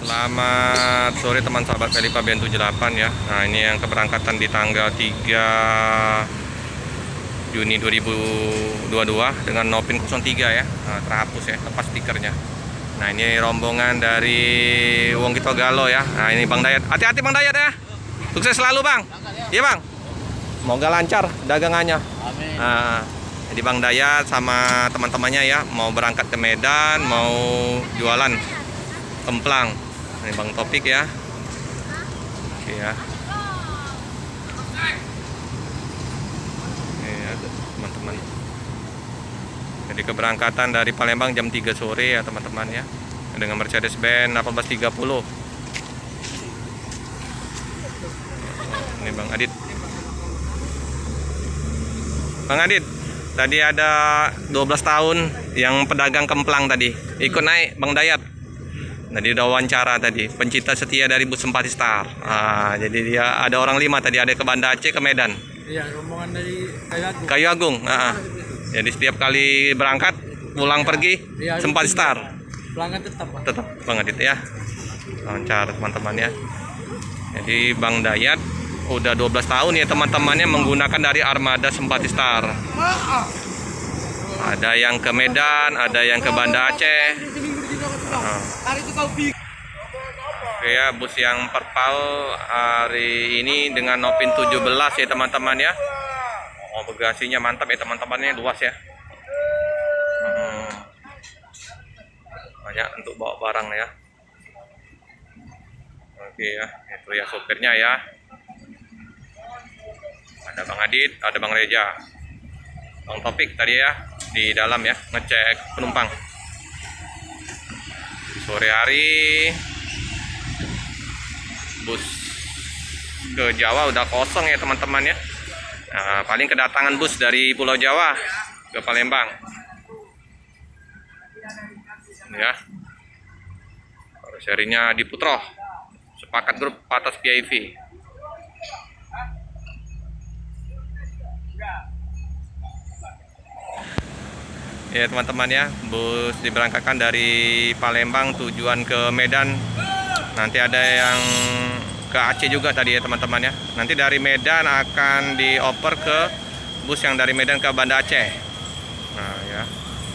Selamat sore teman sahabat Feli Fabian 78 ya. Nah, ini yang keberangkatan di tanggal 3 Juni 2022 dengan Nopin 03 ya. Nah, terhapus ya, lepas stikernya. Nah, ini rombongan dari Wong Kito Galo ya. Nah, ini Bang Dayat. Hati-hati Bang Dayat ya. Sukses selalu Bang. Iya Bang. Semoga lancar dagangannya. Amin. Nah, jadi Bang Dayat sama teman-temannya ya mau berangkat ke Medan, mau jualan kemplang. Ini Bang Topik ya. Oke ya. Ini ya teman-teman. Jadi keberangkatan dari Palembang jam 3 sore ya teman-teman ya. Dengan Mercedes-Benz 1830. Ini Bang Adit. Bang Adit, tadi ada 12 tahun yang pedagang kemplang tadi. Ikut naik Bang Dayat. Tadi udah wawancara tadi, pencinta setia dari bus Simpati Star. Jadi dia ada orang 5 tadi, ada ke Banda Aceh, ke Medan. Iya, rombongan dari Kayu Agung. Jadi setiap kali berangkat, pulang pergi, iya, Simpati Star. pelanggan tetap, Pak. Tetap Bang Adit ya. Wawancara teman-teman ya. Jadi Bang Dayat udah 12 tahun ya teman-temannya menggunakan dari armada Simpati Star. Ada yang ke Medan, ada yang ke Banda Aceh. Oke ya, bus yang perpal hari ini dengan Nopin 17 ya teman-teman ya. Oh, bagasinya mantap ya teman-temannya, luas ya. Banyak untuk bawa barang ya. Oke ya, itu ya sopirnya ya. Ada Bang Adit, ada Bang Reja, Bang Topik tadi ya di dalam ya ngecek penumpang. Sore hari bus ke Jawa udah kosong ya teman-teman ya. Nah, paling kedatangan bus dari Pulau Jawa ke Palembang ya. Serinya di Putroh, Sepakat Grup Patas PIV. Ya teman-teman ya, bus diberangkatkan dari Palembang tujuan ke Medan. Nanti ada yang ke Aceh juga tadi ya teman-teman ya. Nanti dari Medan akan dioper ke bus yang dari Medan ke Banda Aceh. Nah ya,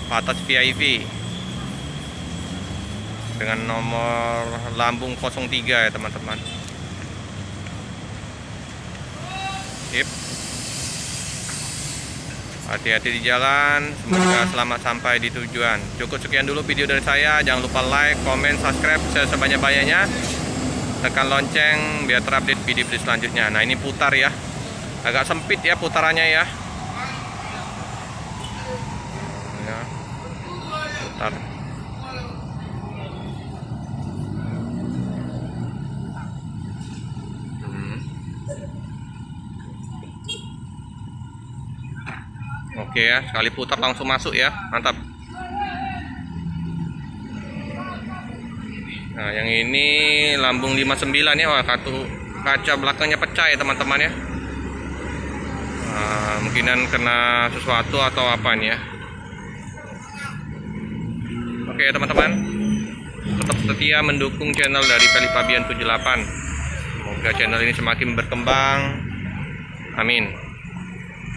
Patas VIP dengan nomor lambung 03 ya teman-teman. Sip. Hati-hati di jalan, semoga selamat sampai di tujuan. Cukup sekian dulu video dari saya. Jangan lupa like, komen, subscribe sebanyak-banyaknya. Tekan lonceng biar terupdate video-video selanjutnya. Nah ini putar ya, agak sempit ya putarannya ya. Putar. Oke ya, sekali putar langsung masuk ya, mantap. Nah yang ini lambung 59 ya, wah kaca belakangnya pecah ya teman-teman ya. Mungkinan kena sesuatu atau apa nih ya. Oke ya teman-teman, tetap setia mendukung channel dari Feli Fabian 78. Semoga channel ini semakin berkembang, amin.